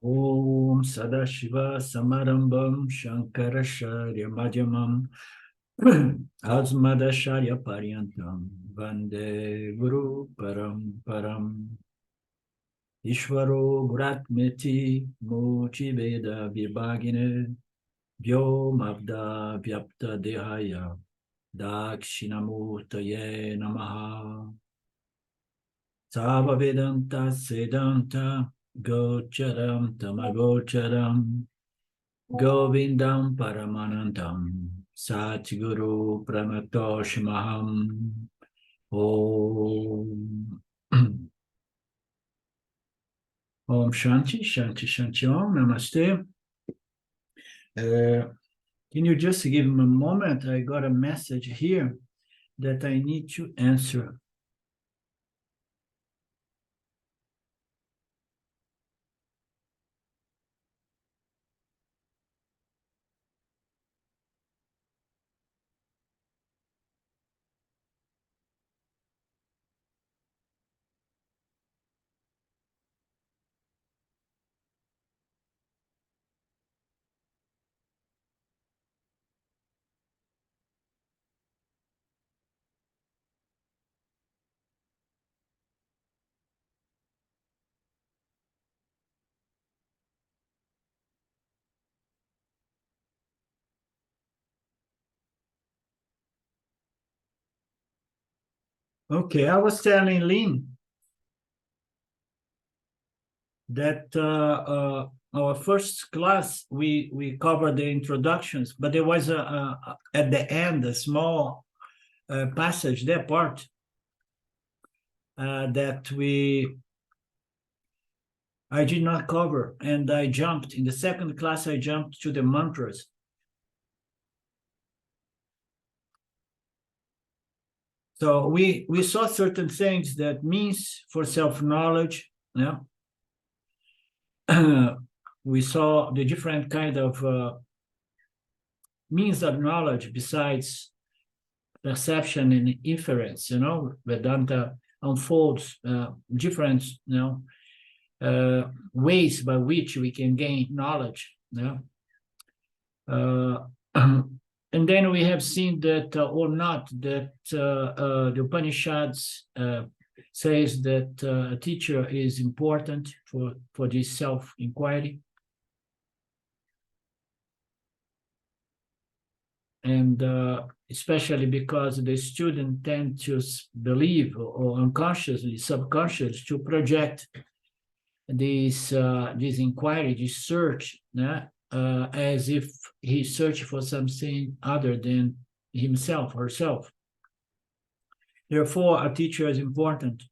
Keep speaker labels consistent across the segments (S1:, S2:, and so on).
S1: Om Sadashiva Samarambam Shankaracharya Madhyamam Asmadacharya Paryantam Vande Guru Param Ishvaro Guratmeti Mochi Veda Vibhagine Vyomabda Vyapta Dehaya Dakshinamurtaye Namaha Sava Vedanta Sedanta Gocharam Tamagocharam Govindam Paramanandam Satguru Pranatoshmaham Om Om Shanti Shanti Shanti Om Namaste. Can you just give me a moment? I got a message here that I need to answer. Okay, I was telling Lynn that our first class we covered the introductions, but there was at the end a small passage, that part that I did not cover, and I jumped in the second class. I jumped to the mantras. So we saw certain things that means for self-knowledge. Yeah. We saw the different kind of means of knowledge besides perception and inference. Vedanta unfolds different ways by which we can gain knowledge. And then we have seen that or not that the Upanishads says that a teacher is important for this self-inquiry. And especially because the student tend to believe or unconsciously, subconsciously, to project this inquiry, this search, as if he's searching for something other than himself or herself. Therefore, a teacher is important.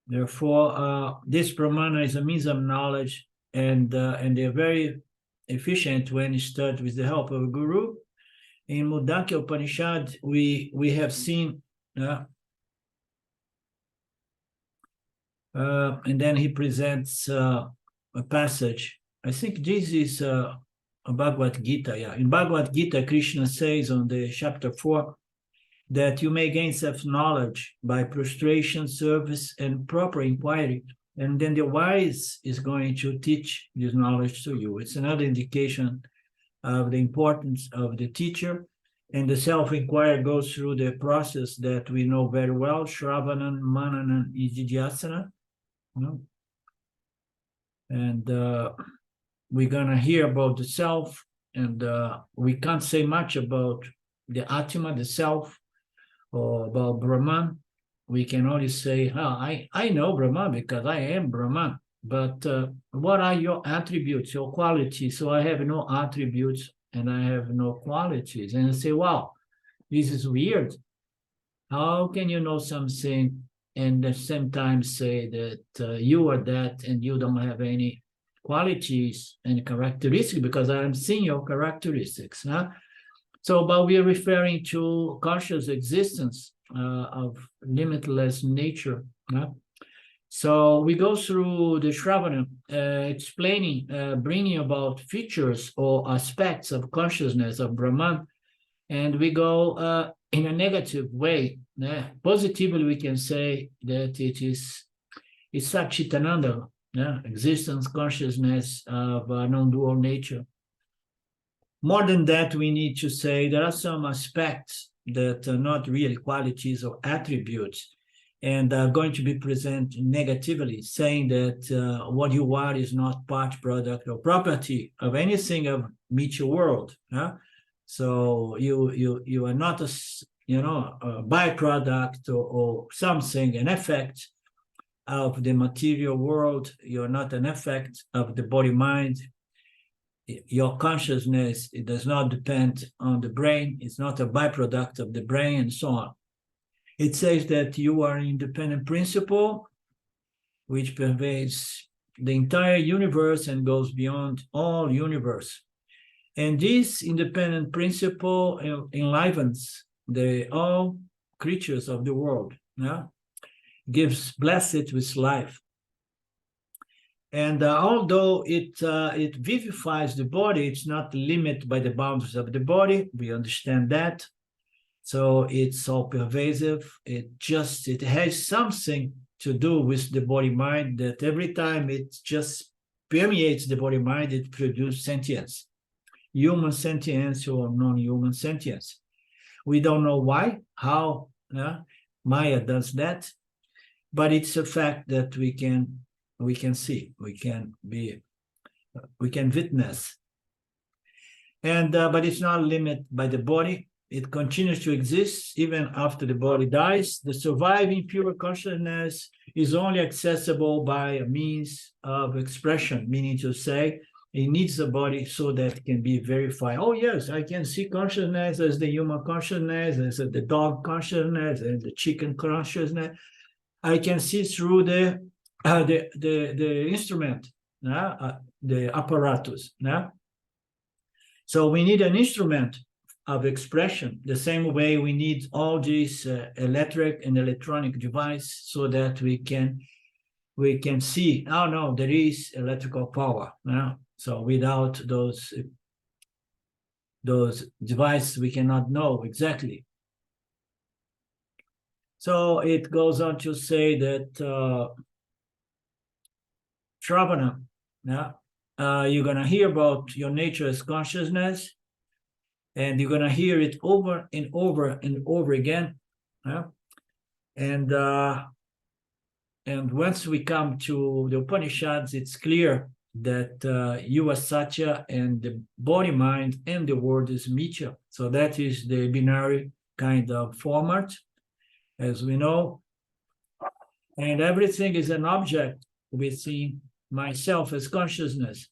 S1: Therefore, this pramana is a means of knowledge, and they're very efficient when studied with the help of a guru. In Mandukya Upanishad, we have seen, and then he presents a passage. I think this is a Bhagavad Gita. Yeah, in Bhagavad Gita, Krishna says on the chapter 4 that you may gain self-knowledge by prostration, service, and proper inquiry. And then the wise is going to teach this knowledge to you. It's another indication of the importance of the teacher. And the self-inquiry goes through the process that we know very well, Shravanam, Mananam, Nididhyasana. And we're going to hear about the self, and we can't say much about the Atma, the self, or about Brahman. We can only say, I know Brahman because I am Brahman. But what are your attributes, your qualities? So I have no attributes and I have no qualities. And I say, wow, this is weird. How can you know something and at the same time say that you are that and you don't have any qualities and characteristics, because I'm seeing your characteristics. Huh? So, but we are referring to conscious existence of limitless nature. Huh? So we go through the Shravana, explaining, bringing about features or aspects of consciousness of Brahman, and we go in a negative way. Positively, we can say that it is It's Satchitananda, yeah, existence, consciousness of non-dual nature. More than that, we need to say there are some aspects that are not really qualities or attributes and are going to be presented negatively, saying that what you are is not part, product, or property of anything of material world. Yeah? So you are not a byproduct or something, an effect of the material world. You're not an effect of the body-mind. Your consciousness, it does not depend on the brain. It's not a byproduct of the brain, and so on. It says that you are an independent principle which pervades the entire universe and goes beyond all universe. And this independent principle enlivens all creatures of the world, yeah? Gives blessed with life. And although it vivifies the body, it's not limited by the boundaries of the body. We understand that. So it's all pervasive. It has something to do with the body-mind, that every time it just permeates the body-mind, it produces sentience, human sentience or non-human sentience. We don't know why, how Maya does that, but it's a fact that we can see, we can witness. And but it's not limited by the body. It continues to exist even after the body dies. The surviving pure consciousness is only accessible by a means of expression, meaning to say it needs a body so that it can be verified. Oh yes, I can see consciousness as the human consciousness, as the dog consciousness, and the chicken consciousness. I can see through the instrument, the apparatus. So we need an instrument of expression, the same way we need all these electric and electronic devices so that we can see, oh no, there is electrical power. So without those devices, we cannot know exactly. So it goes on to say that Shravana, you're going to hear about your nature as consciousness, and you're going to hear it over and over and over again. And once we come to the Upanishads, it's clear that you are Satya, and the body, mind, and the world is Mithya. So that is the binary kind of format, as we know. And everything is an object within myself as consciousness.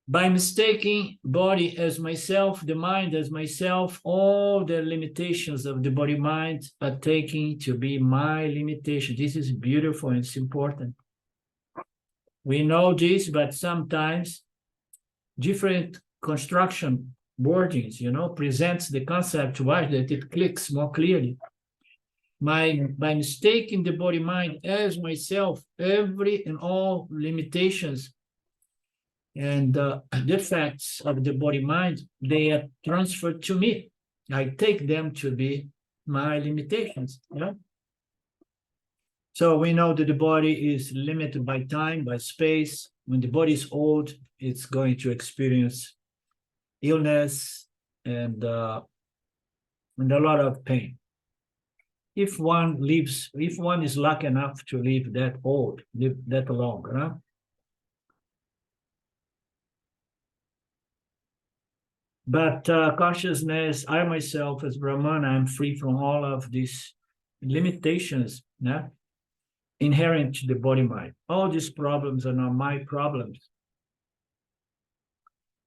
S1: By mistaking body as myself, the mind as myself, all the limitations of the body-mind are taken to be my limitation. This is beautiful and it's important. We know this, but sometimes different construction wordings, presents the concept why that it clicks more clearly. By mistaking the body-mind as myself, every and all limitations and defects of the body-mind, they are transferred to me. I take them to be my limitations. So we know that the body is limited by time, by space. When the body is old, it's going to experience illness and a lot of pain. If one is lucky enough to live that old, live that long, But consciousness, I myself as Brahman, I'm free from all of these limitations inherent to the body-mind. All these problems are not my problems.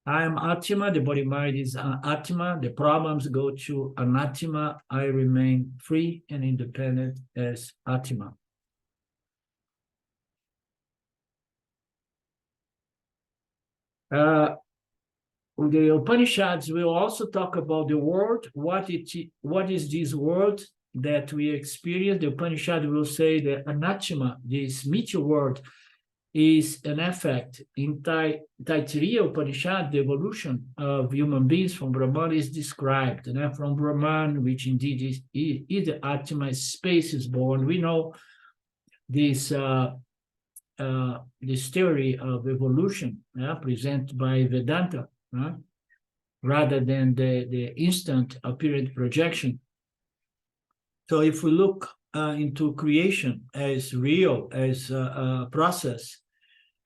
S1: I am Atma, the body-mind is Atma, the problems go to Anatma, I remain free and independent as Atma. The Upanishads will also talk about the world. What is this world that we experience? The Upanishad will say that Anatma, this Mithya world, is an effect. In Taittiriya Upanishad, the evolution of human beings from Brahman is described. And from Brahman, which indeed is the Atma, space is born. We know this this theory of evolution presented by Vedanta, rather than the instant apparent projection. So if we look into creation as real, as a process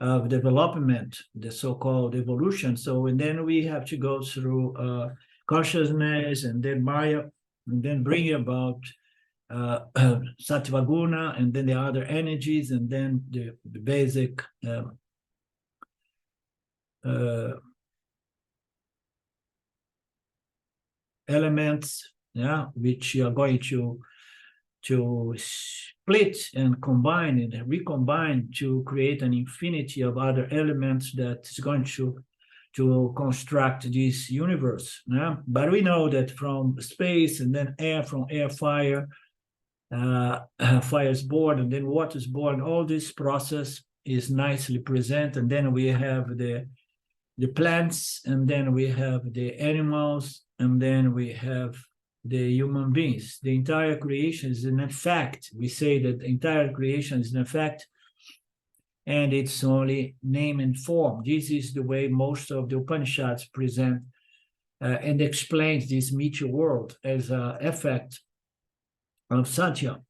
S1: of development, the so-called evolution, and then we have to go through consciousness and then Maya, and then bring about Sattvaguna, and then the other energies, and then the basic elements, which are going to split and combine and recombine to create an infinity of other elements that is going to construct this universe. But we know that from space, and then air, from air, fire, fire is born, and then water is born. All this process is nicely present, and then we have the plants, and then we have the animals, and then we have the human beings. The entire creation is an effect. We say that the entire creation is an effect, and it's only name and form. This is the way most of the Upanishads present and explains this Mithya world as an effect of Satya.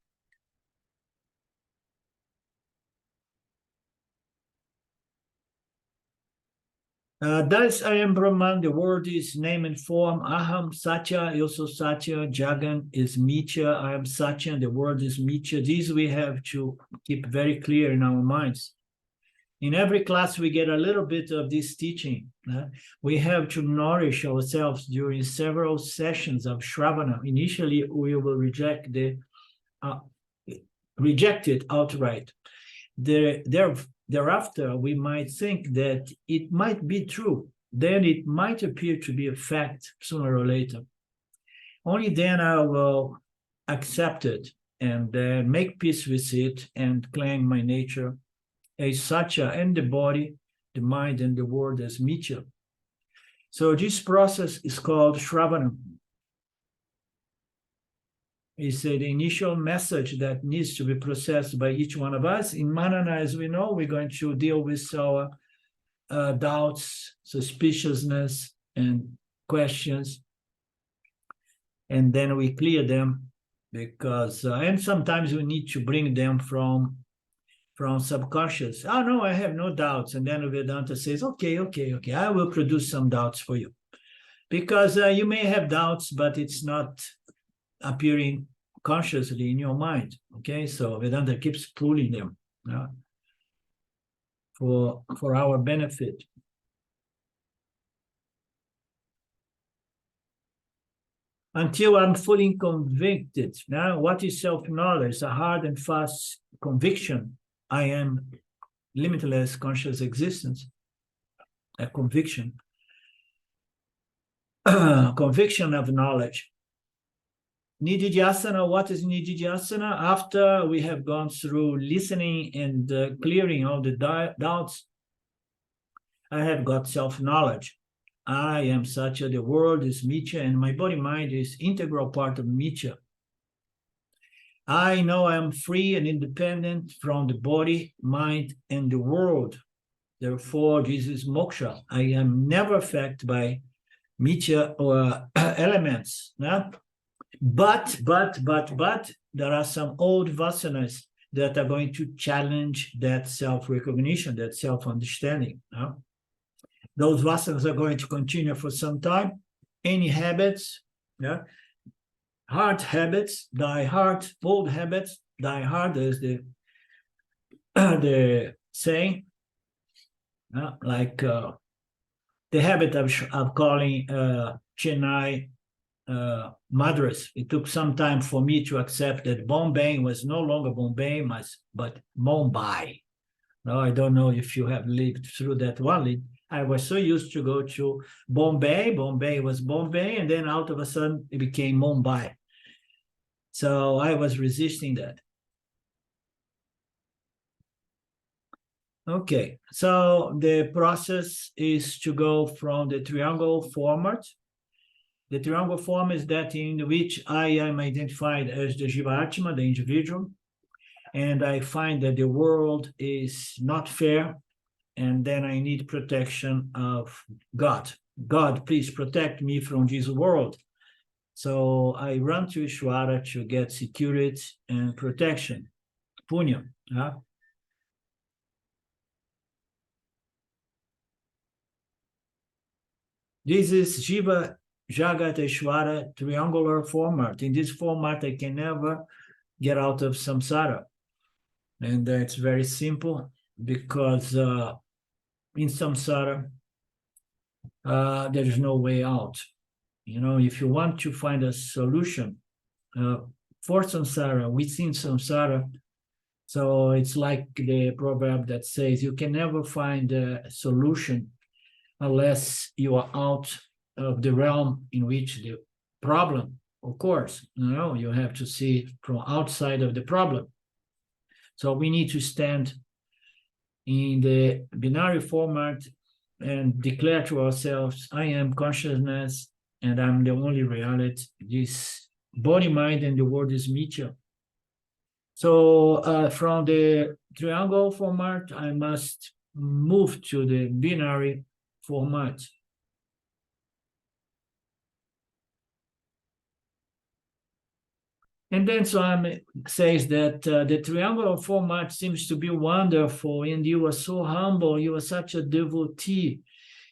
S1: Thus I am Brahman, the word is name and form. Aham Satya, also Satya. Jagan is Mithya. I am Satya, the word is Mithya. These we have to keep very clear in our minds. In every class, we get a little bit of this teaching. We have to nourish ourselves during several sessions of Shravana. Initially, we will reject it outright. Thereafter, we might think that it might be true. Then it might appear to be a fact sooner or later. Only then I will accept it and make peace with it and claim my nature as Satya, and the body, the mind, and the world as Mithya. So this process is called Shravana. It's the initial message that needs to be processed by each one of us. In Manana, as we know, we're going to deal with our doubts, suspiciousness, and questions. And then we clear them because, and sometimes we need to bring them from subconscious. Oh, no, I have no doubts. And then Vedanta says, okay, I will produce some doubts for you. Because you may have doubts, but it's not appearing consciously in your mind. Okay, so Vedanta keeps pulling them for our benefit. Until I'm fully convicted. Now, what is self-knowledge? A hard and fast conviction. I am limitless conscious existence. A conviction. Conviction of knowledge. Nididhyasana, what is Nididhyasana? After we have gone through listening and clearing all the doubts, I have got self-knowledge. I am Satya, the world is Mithya, and my body-mind is integral part of Mithya. I know I am free and independent from the body, mind, and the world. Therefore, this is moksha. I am never affected by Mithya or elements. But there are some old vasanas that are going to challenge that self-recognition, that self-understanding. Those vasanas are going to continue for some time. Any habits, hard habits die hard, old habits die hard, as the saying, like the habit of calling Chennai Madras. It took some time for me to accept that Bombay was no longer Bombay, but Mumbai. Now, I don't know if you have lived through that one. I was so used to go to Bombay. Bombay was Bombay, and then out of a sudden it became Mumbai. So I was resisting that. Okay, so the process is to go from the triangle format. The triangle form is that in which I am identified as the Jiva-Atma, the individual, and I find that the world is not fair, and then I need protection of God. God, please protect me from this world. So I run to Vaiśvānara to get security and protection. Punya. This is Jiva Jagat Aishvara triangular format. In this format, I can never get out of samsara. And it's very simple because in samsara, there is no way out. You know, if you want to find a solution for samsara, within samsara, so it's like the proverb that says you can never find a solution unless you are out of the realm in which the problem, of course, you have to see it from outside of the problem. So we need to stand in the binary format and declare to ourselves, I am consciousness and I'm the only reality. This body, mind, and the world is mithya. So from the triangle format, I must move to the binary format. And then Swami says that the triangular format seems to be wonderful, and you are so humble, you are such a devotee.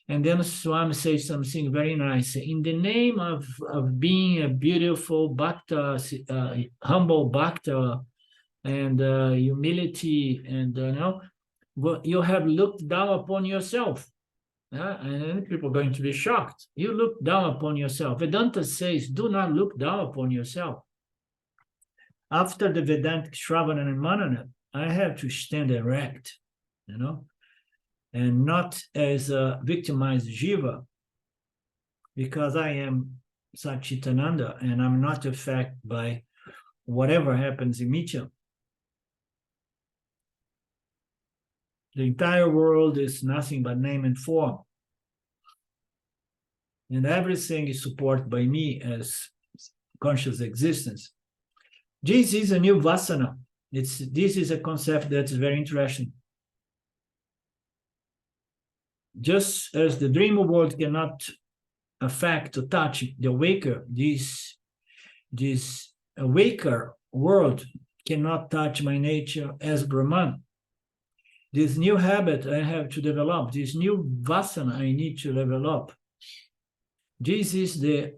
S1: And then Swami says something very nice. In the name of being a beautiful bhakta, humble bhakta, and humility, and you have looked down upon yourself. And people are going to be shocked. You look down upon yourself. Vedanta says, do not look down upon yourself. After the Vedantic Shravana and Manana, I have to stand erect, and not as a victimized jiva, because I am Satchitananda and I'm not affected by whatever happens in mithya. The entire world is nothing but name and form. And everything is supported by me as conscious existence. This is a new vasana. This is a concept that's very interesting. Just as the dream world cannot affect or touch the waker, this waker world cannot touch my nature as Brahman. This new habit I have to develop, this new vasana I need to develop. This is the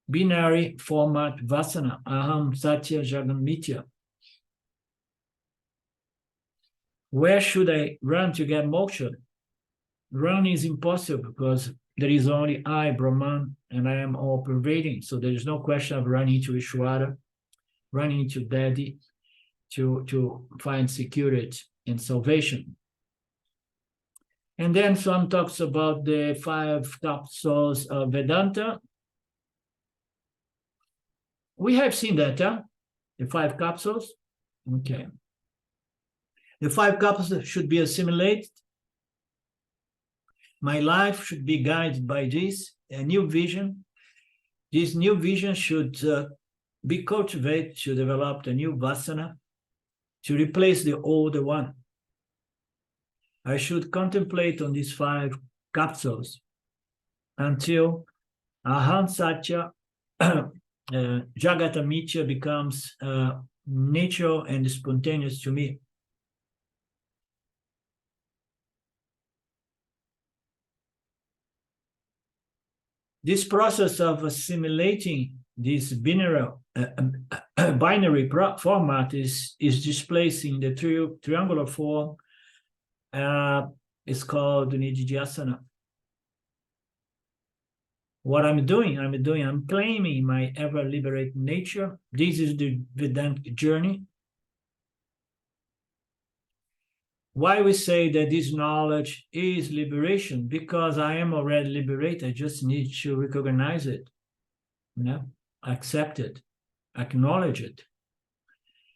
S1: binary format vasana, aham satya jagam mithya. Where should I run to get moksha? Run is impossible because there is only I, Brahman, and I am all pervading. So there is no question of running to Vaiśvānara, running to Daddy to find security and salvation. And then some talks about the 5 capsules of Vedanta. We have seen that, the 5 capsules. Okay. The 5 capsules should be assimilated. My life should be guided by this, a new vision. This new vision should be cultivated to develop a new vasana, to replace the older one. I should contemplate on these 5 capsules until aham satya jagata mithya becomes natural and spontaneous to me. This process of assimilating this binary format is displacing the triangular form. It's called Nididhyasana. What I'm doing, I'm claiming my ever-liberated nature. This is the Vedantic journey. Why we say that this knowledge is liberation? Because I am already liberated. I just need to recognize it, accept it, acknowledge it.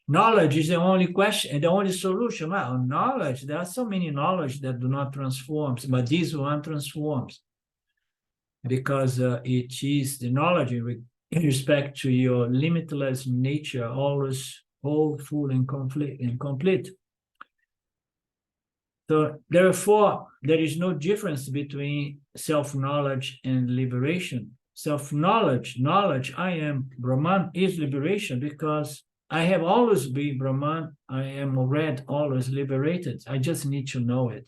S1: Knowledge is the only question and the only solution. Well, knowledge, there are so many knowledge that do not transform, but this one transforms because it is the knowledge in respect to your limitless nature, always whole, full, and complete. So therefore, there is no difference between self-knowledge and liberation. Self-knowledge, I am Brahman, is liberation because I have always been Brahman. I am already always liberated. I just need to know it.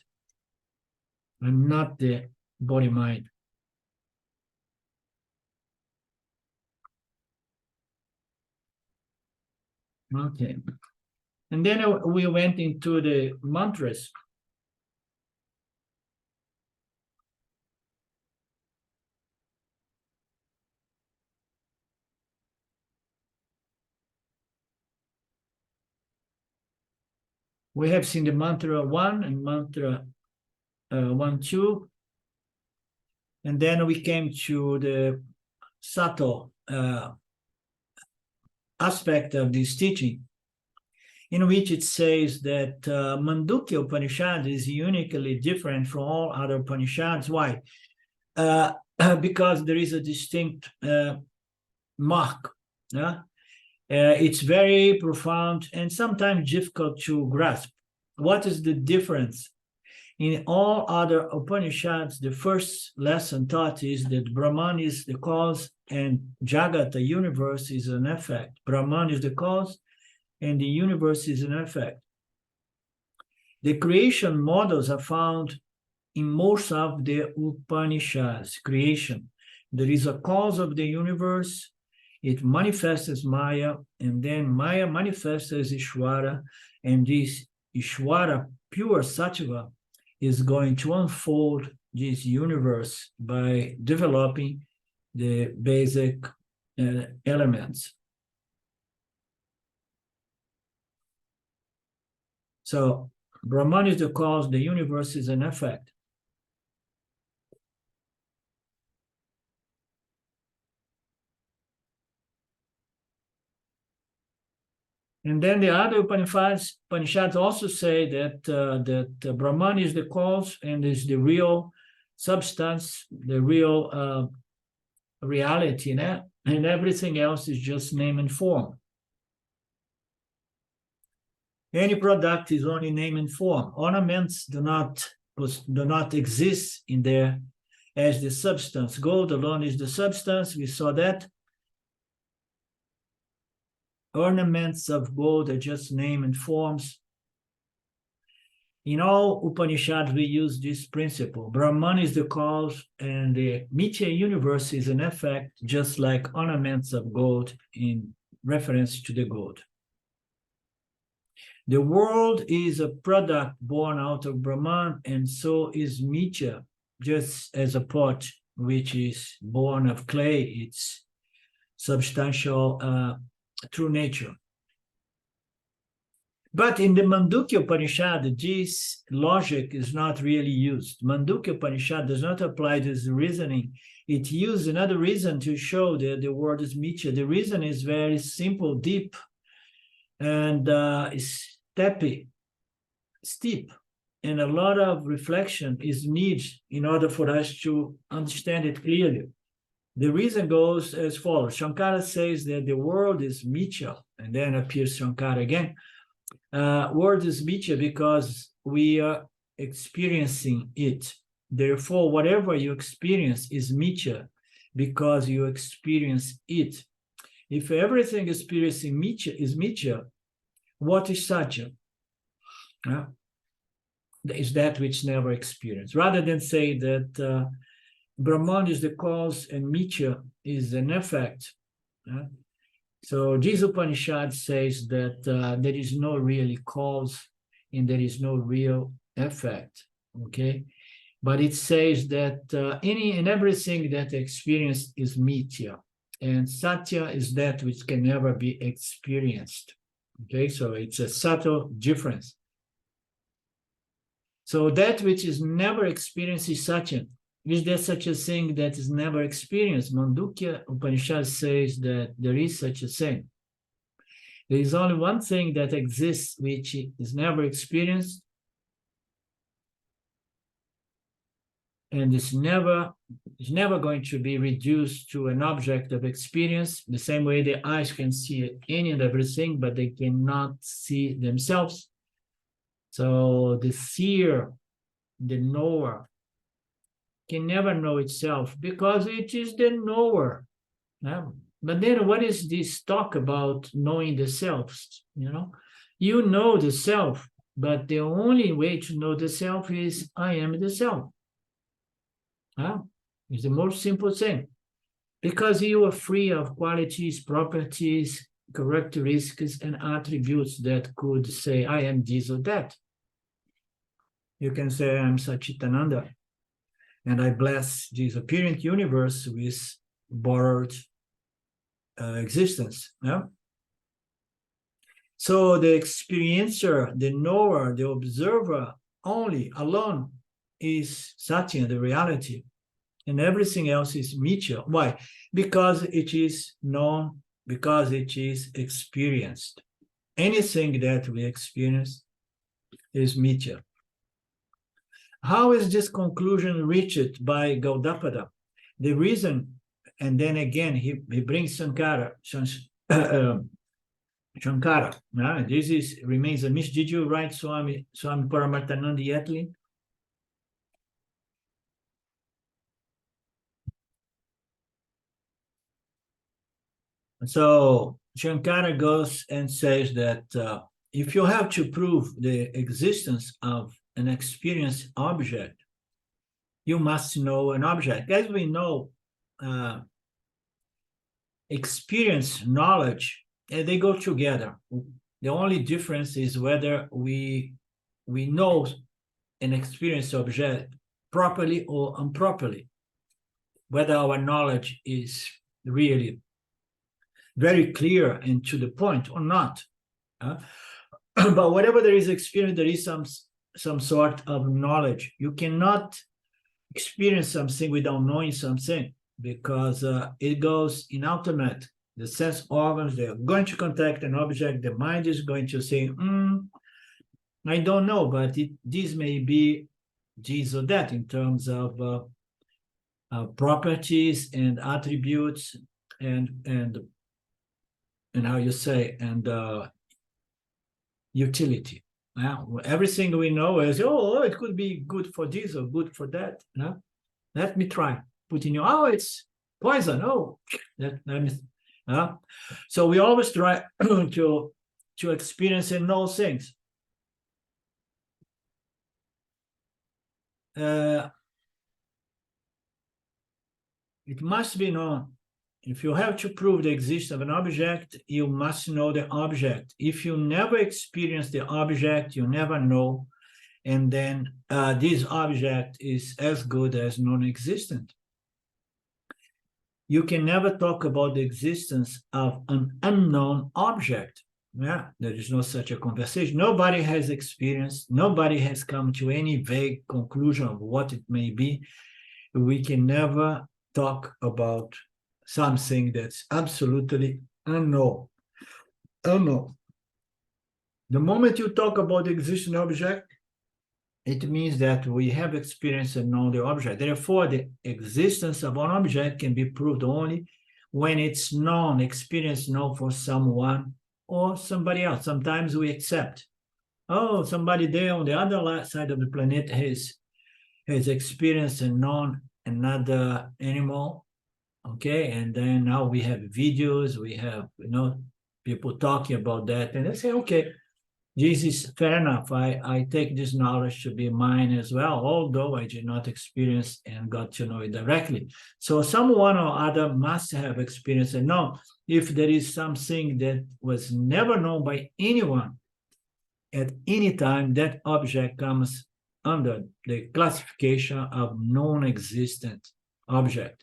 S1: I'm not the body-mind. Okay. And then we went into the mantras. We have seen the mantra 1 and mantra 1, 2. And then we came to the subtle aspect of this teaching, in which it says that Mandukya Upanishad is uniquely different from all other Upanishads. Why? Because there is a distinct mark. It's very profound and sometimes difficult to grasp. What is the difference? In all other Upanishads, the first lesson taught is that Brahman is the cause and Jagat, the universe, is an effect. Brahman is the cause and the universe is an effect. The creation models are found in most of the Upanishads. Creation. There is a cause of the universe. It manifests as Maya, and then Maya manifests as Ishvara, and this Ishvara, pure Sattva, is going to unfold this universe by developing the basic elements. So Brahman is the cause, the universe is an effect. And then the other Upanishads also say that Brahman is the cause and is the real substance, the real reality, and everything else is just name and form. Any product is only name and form. Ornaments do not exist in there as the substance. Gold alone is the substance. We saw that. Ornaments of gold are just name and forms. In all Upanishads, we use this principle. Brahman is the cause, and the Mithya universe is an effect, just like ornaments of gold in reference to the gold. The world is a product born out of Brahman, and so is Mithya, just as a pot which is born of clay, its substantial true nature. But in the Mandukya Upanishad, this logic is not really used. Mandukya Upanishad does not apply this reasoning. It uses another reason to show that the word is Mithya. The reason is very simple, deep, and steep, and a lot of reflection is needed in order for us to understand it clearly. The reason goes as follows. Shankara says that the world is Mithya, and then appears Shankara again. World is Mithya because we are experiencing it. Therefore, whatever you experience is Mithya because you experience it. If everything experiencing Mithya is Mithya, what is Satya? Is that which never experienced. Rather than say that Brahman is the cause and Mithya is an effect. So this Upanishad says that there is no really cause and there is no real effect. Okay, but it says that any and everything that experienced is Mithya, and Satya is that which can never be experienced. Okay, so it's a subtle difference. So that which is never experienced is Satya. Is there such a thing that is never experienced? Mandukya Upanishad says that there is such a thing. There is only one thing that exists which is never experienced, and it's never going to be reduced to an object of experience, the same way the eyes can see any and everything, but they cannot see themselves. So the seer, the knower, can never know itself because it is the knower. But then what is this talk about knowing the self? You know the self, but the only way to know the self is I am the self. It's the most simple thing. Because you are free of qualities, properties, characteristics, and attributes that could say I am this or that. You can say I am Satchitananda, and I bless this apparent universe with borrowed existence. So the experiencer, the knower, the observer only, alone, is Satya, the reality. And everything else is mithya. Why? Because it is known, because it is experienced. Anything that we experience is mithya. How is this conclusion reached by Gaudapada? The reason, and then again, he brings Shankara. This remains a mystery. Did you write Swami Paramarthananda Yetli? So Shankara goes and says that if you have to prove the existence of an experienced object, you must know an object. As we know, experience, knowledge, they go together. The only difference is whether we know an experienced object properly or improperly, whether our knowledge is really very clear and to the point or not. But whatever there is experience, there is some sort of knowledge. You cannot experience something without knowing something, because it goes in automatic. The sense organs, they are going to contact an object. The mind is going to say, I don't know, but this may be this or that in terms of properties and attributes and how you say, and utility. Everything we know is, it could be good for this or good for that. Let me try. Put in your, it's poison. Let me. So we always try to experience and know things. It must be known. If you have to prove the existence of an object, you must know the object. If you never experience the object, you never know. And then this object is as good as non-existent. You can never talk about the existence of an unknown object. There is no such a conversation. Nobody has experienced, nobody has come to any vague conclusion of what it may be. We can never talk about something that's absolutely unknown. The moment you talk about the existing object, it means that we have experienced and known the object. Therefore, the existence of an object can be proved only when it's known, experienced, known for someone or somebody else. Sometimes we accept, somebody there on the other side of the planet has experienced and known another animal. Okay, and then now we have videos, we have people talking about that, and they say, okay, this is fair enough. I take this knowledge to be mine as well, although I did not experience and got to know it directly. So someone or other must have experienced and known. If there is something that was never known by anyone at any time, that object comes under the classification of non-existent object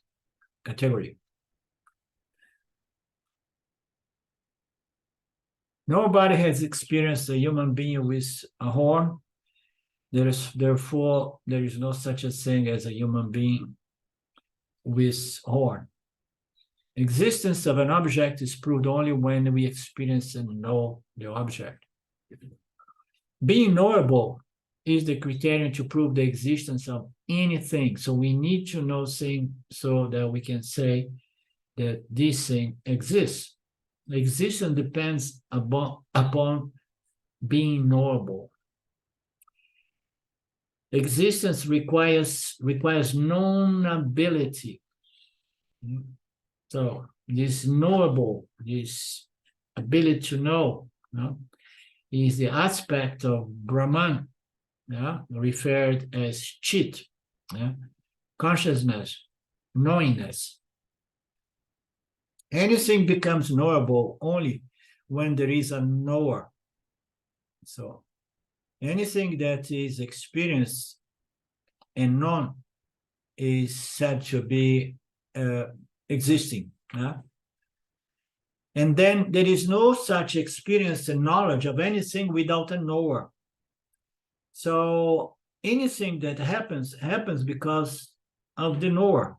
S1: category. Nobody has experienced a human being with a horn. Therefore, there is no such a thing as a human being with horn. Existence of an object is proved only when we experience and know the object. Being knowable is the criterion to prove the existence of anything. So we need to know things so that we can say that this thing exists. Existence depends upon being knowable. Existence requires knowability. So this knowable, this ability to know, is the aspect of Brahman, referred as chit, consciousness, knowingness. Anything becomes knowable only when there is a knower. So anything that is experienced and known is said to be existing. And then there is no such experience and knowledge of anything without a knower. So anything that happens because of the knower.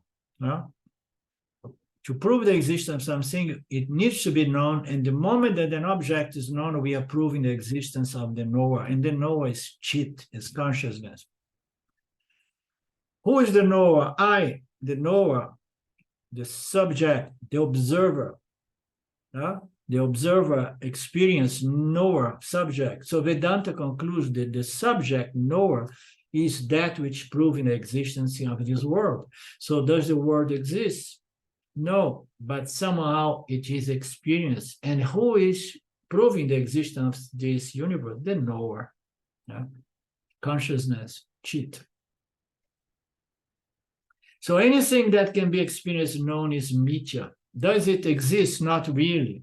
S1: To prove the existence of something, it needs to be known. And the moment that an object is known, we are proving the existence of the knower. And the knower is chit, is consciousness. Who is the knower? I, the knower, the subject, the observer. The observer, experience, knower, subject. So Vedanta concludes that the subject, knower, is that which proves the existence of this world. So does the world exist? No, but somehow it is experienced. And who is proving the existence of this universe? The knower. Consciousness, chit. So anything that can be experienced and known is mithya. Does it exist? Not really,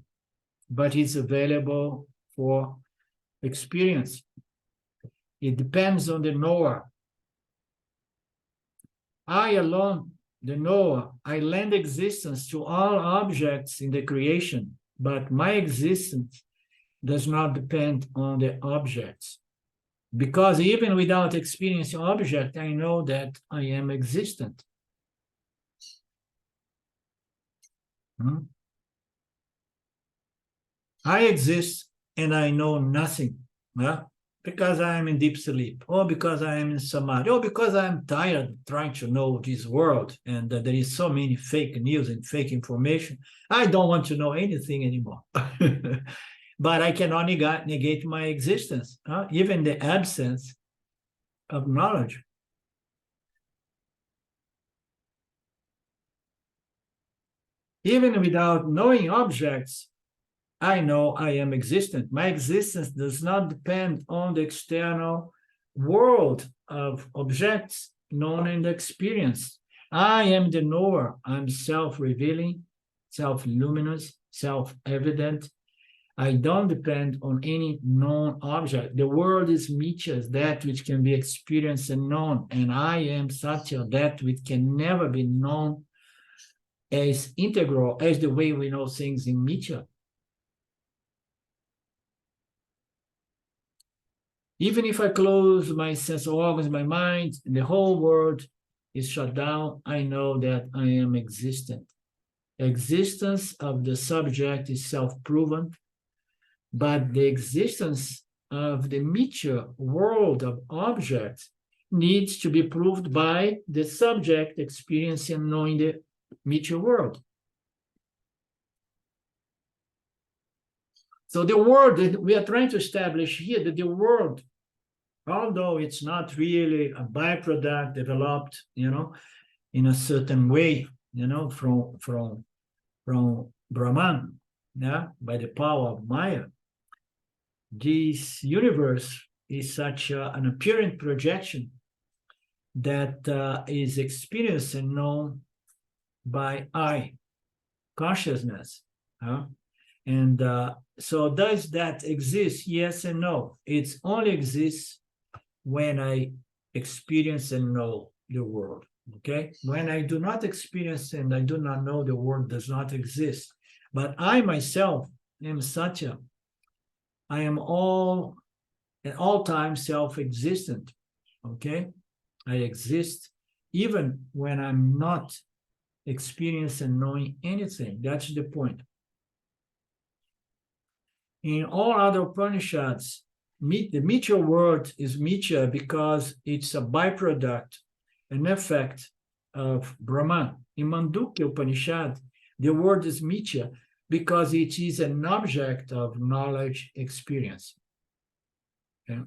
S1: but it's available for experience. It depends on the knower. I alone, the knower, I lend existence to all objects in the creation, but my existence does not depend on the objects. Because even without experiencing object, I know that I am existent. I exist and I know nothing, because I am in deep sleep, or because I am in samadhi, or because I am tired trying to know this world, and there is so many fake news and fake information. I don't want to know anything anymore. But I cannot negate my existence, even the absence of knowledge. Even without knowing objects, I know I am existent. My existence does not depend on the external world of objects known and experienced. I am the knower. I'm self-revealing, self-luminous, self-evident. I don't depend on any known object. The world is mithya, that which can be experienced and known. And I am satya, that which can never be known as integral, as the way we know things in mithya. Even if I close my sense organs, my mind, and the whole world is shut down, I know that I am existent. Existence of the subject is self-proven, but the existence of the mithya world of objects needs to be proved by the subject experiencing and knowing the mithya world. So the world that we are trying to establish here, that the world, although it's not really a byproduct developed, in a certain way, from Brahman, by the power of Maya, this universe is such an apparent projection that is experienced and known by I, consciousness. And so does that exist? Yes and no. It only exists when I experience and know the world, okay? When I do not experience and I do not know, the world does not exist. But I myself am satya. I am at all times self-existent, okay? I exist even when I'm not experience and knowing anything. That's the point. In all other Upanishads, the Mithya word is Mithya because it's a byproduct, an effect of Brahman. In Mandukya Upanishad, the word is Mithya because it is an object of knowledge experience. Okay?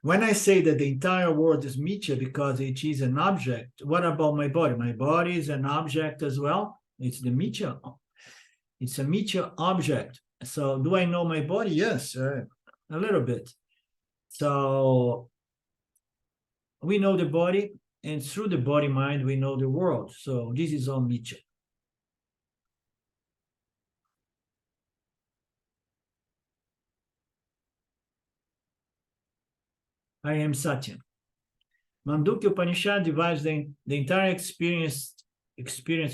S1: When I say that the entire world is Mithya because it is an object, what about my body? My body is an object as well. It's the Mithya. It's a Mithya object. So do I know my body? Yes, a little bit. So we know the body, and through the body-mind, we know the world. So this is all Mithya. I am Satya. Mandukya Upanishad divides the entire experience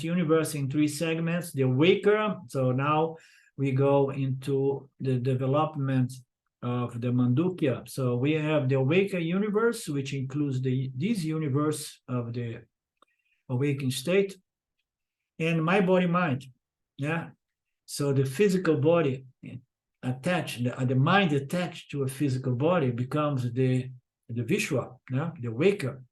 S1: universe in three segments. The waker, so now we go into the development of the Mandukya. So we have the awakened universe, which includes this universe of the awakened state, and my body mind. Yeah. So the physical body attached, the mind attached to a physical body becomes the Vishwa, yeah? The waker.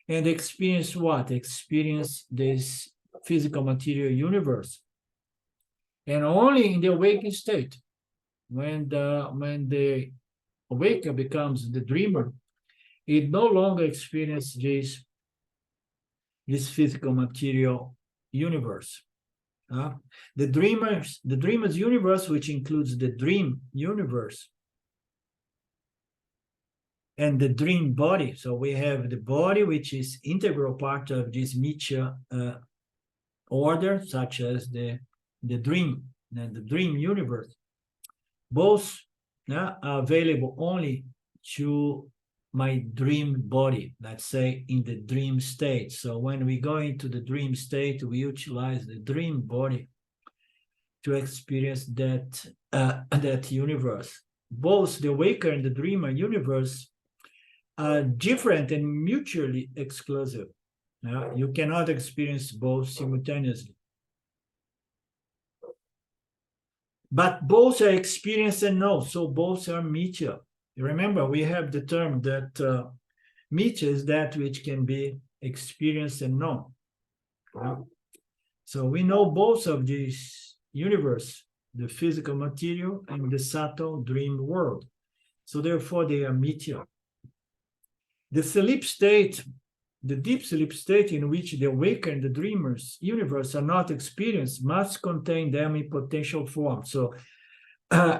S1: And experience what? Experience this physical material universe. And only in the awakened state, when the awaker becomes the dreamer, it no longer experiences this physical material universe. The dreamer's universe, which includes the dream universe and the dream body. So we have the body, which is integral part of this Mithya order, such as the dream and the dream universe. Both are available only to my dream body, let's say in the dream state. So when we go into the dream state, we utilize the dream body to experience that universe. Both the waker and the dreamer universe are different and mutually exclusive. You cannot experience both simultaneously. But both are experienced and known, so both are Mithya. Remember, we have the term that Mithya is that which can be experienced and known. So we know both of these universe, the physical material and the subtle dream world. So therefore, they are Mithya. The sleep state, the deep sleep state in which the awaker and the dreamer's universe are not experienced, must contain them in potential form. So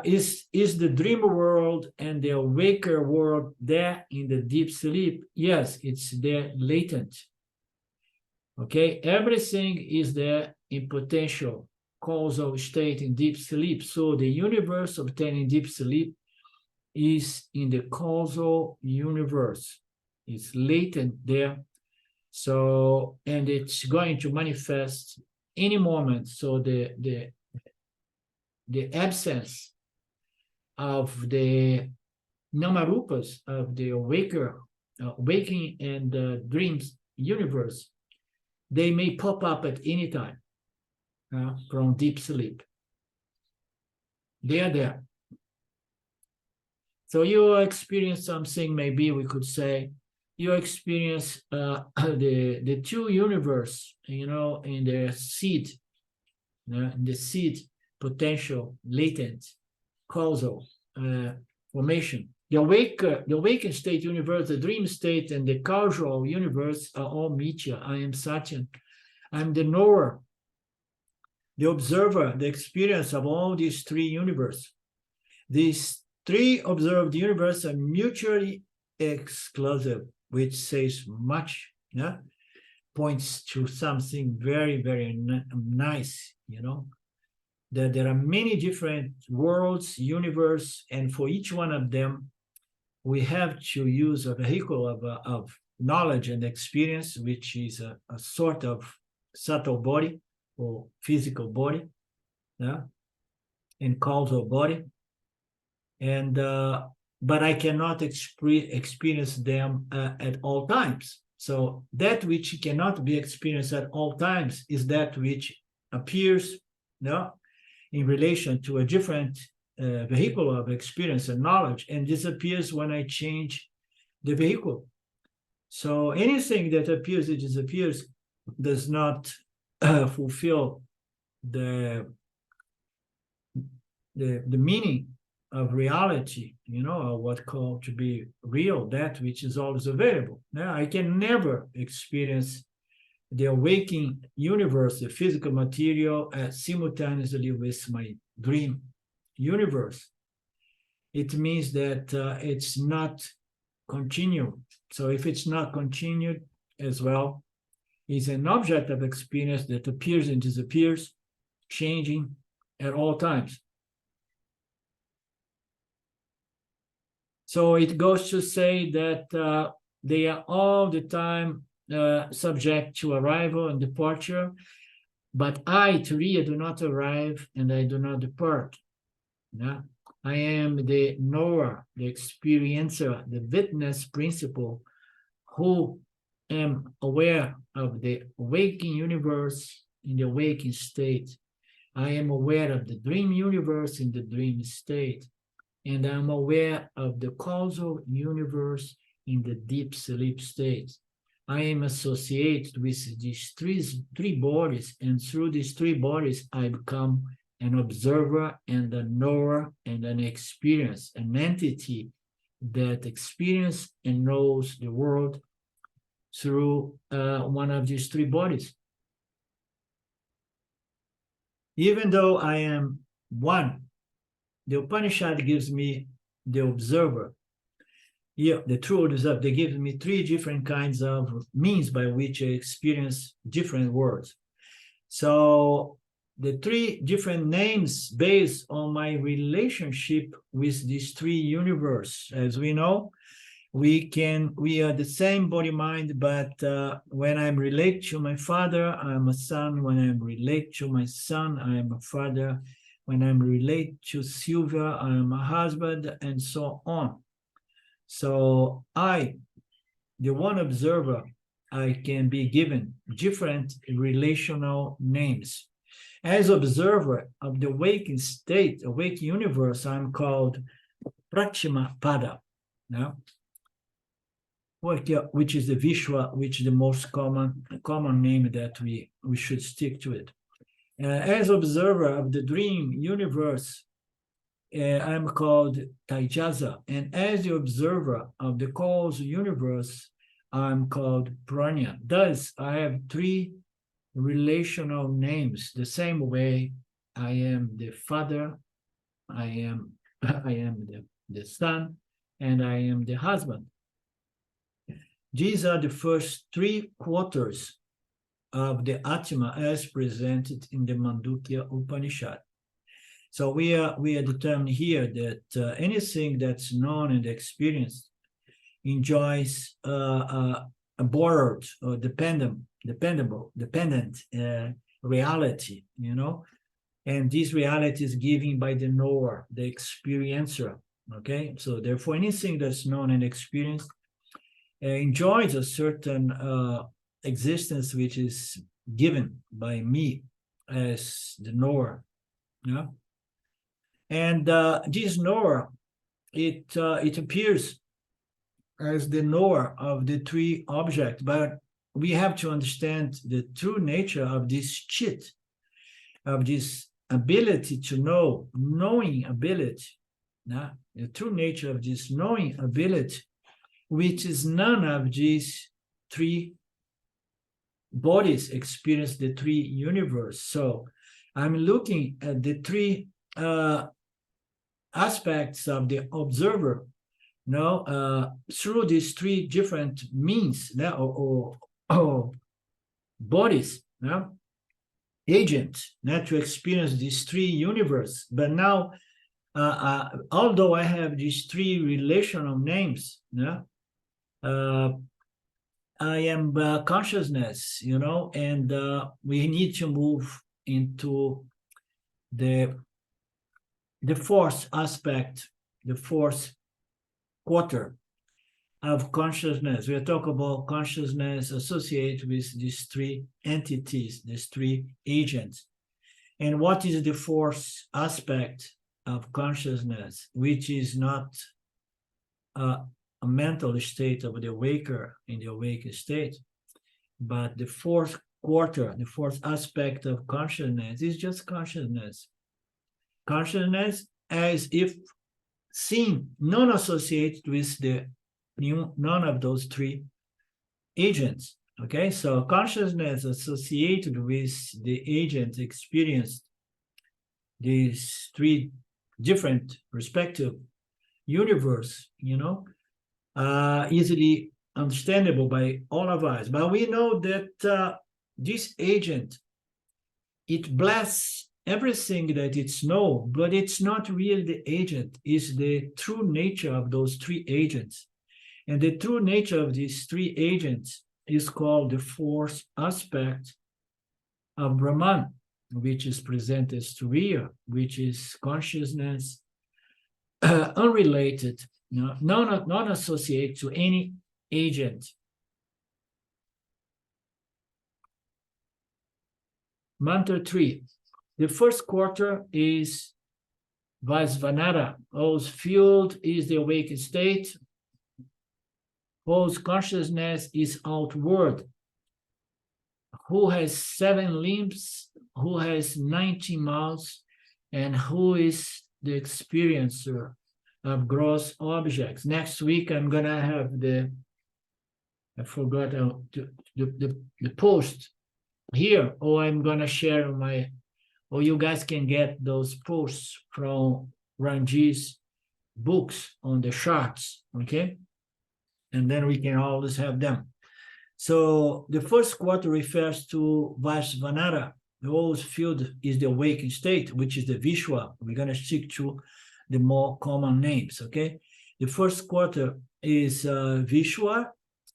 S1: is the dream world and the awaker world there in the deep sleep? Yes, it's there latent. Okay, everything is there in potential causal state in deep sleep. So the universe obtained in deep sleep is in the causal universe. It's latent there. So, and it's going to manifest any moment. So the absence of the namarupas of the waking and dreams universe, they may pop up at any time from deep sleep. They are there. So you experience something, maybe we could say, you experience the two universe, in the seed, the seed potential, latent, causal formation. The awakened state universe, the dream state, and the causal universe are all Mithya. I am Satya. I'm the knower, the observer, the experience of all these three universes. These three observed universes are mutually exclusive, which says much, points to something very, very nice, that there are many different worlds, universe, and for each one of them, we have to use a vehicle of knowledge and experience, which is a sort of subtle body or physical body, and causal body. And but I cannot experience them at all times. So that which cannot be experienced at all times is that which appears, no, in relation to a different vehicle of experience and knowledge, and disappears when I change the vehicle. So anything that appears and disappears does not fulfill the meaning of reality, or what called to be real, that which is always available. Now, I can never experience the waking universe, the physical material, simultaneously with my dream universe. It means that it's not continued. So if it's not continued as well, it's an object of experience that appears and disappears, changing at all times. So it goes to say that they are all the time subject to arrival and departure, but I, Turiya, do not arrive and I do not depart. Yeah? I am the knower, the experiencer, the witness principle, who am aware of the waking universe in the waking state. I am aware of the dream universe in the dream state. And I'm aware of the causal universe in the deep sleep state. I am associated with these three bodies, and through these three bodies, I become an observer and a knower and an experience, an entity that experiences and knows the world through one of these three bodies. Even though I am one, the Upanishad gives me the observer. Yeah, the true observer, they give me three different kinds of means by which I experience different worlds. So the three different names based on my relationship with these three universes. As we know, we are the same body mind, but when I'm related to my father, I'm a son. When I'm related to my son, I'm a father. When I'm related to Sylvia, I'm a husband, and so on. So I, the one observer, I can be given different relational names. As observer of the waking state, awake universe, I'm called Prachima-pada, no? Which is the Vishwa, which is the most common name that we should stick to it. As observer of the dream universe, I'm called Taijasa. And as the observer of the causal universe, I'm called Pranya. Thus, I have three relational names. The same way I am the father, I am the son, and I am the husband. These are the first 3 quarters of the Atma as presented in the Mandukya Upanishad. So we are determined here that anything that's known and experienced enjoys a borrowed or dependent reality, and this reality is given by the knower, the experiencer. Okay, so therefore anything that's known and experienced enjoys a certain existence which is given by me as the knower. Yeah, and this knower, it appears as the knower of the 3 objects, but we have to understand the true nature of this chit, of this ability to know, knowing ability. Yeah? The true nature of this knowing ability, which is none of these 3 bodies experience the 3 universe. So I'm looking at the 3 aspects of the observer, through these 3 different means, or bodies, agents, to experience these 3 universe. But now, although I have these 3 relational names, I am consciousness, and we need to move into the 4th aspect, the 4th quarter. of consciousness. We are talking about consciousness associated with these three entities, these three agents. And what is the fourth aspect of consciousness, which is not a mental state of the waker in the awake state, but the fourth quarter, the fourth aspect of consciousness is just consciousness. Consciousness as if seen, non-associated with none of those three agents. Okay, so consciousness associated with the agent experienced these three different respective universe, easily understandable by all of us. But we know that this agent, it blesses everything that it's known, but it's not really the agent, it's the true nature of those three agents. And the true nature of these three agents is called the fourth aspect of Brahman, which is presented as Turiya, which is consciousness unrelated, non-associated to any agent. Mantra 3. The first quarter is Vaiśvānara, whose field is the awake state, whose consciousness is outward, who has 7 limbs, who has 19 mouths, and who is the experiencer of gross objects. Next week, I'm going to have I forgot the post here, or I'm going to share or you guys can get those posts from Ranji's books on the charts, okay? And then we can always have them. So the first quarter refers to Vaiśvānara, whose field is the awakened state, which is the Vishwa. We're going to stick to the more common names, okay? The first quarter is Vishwa,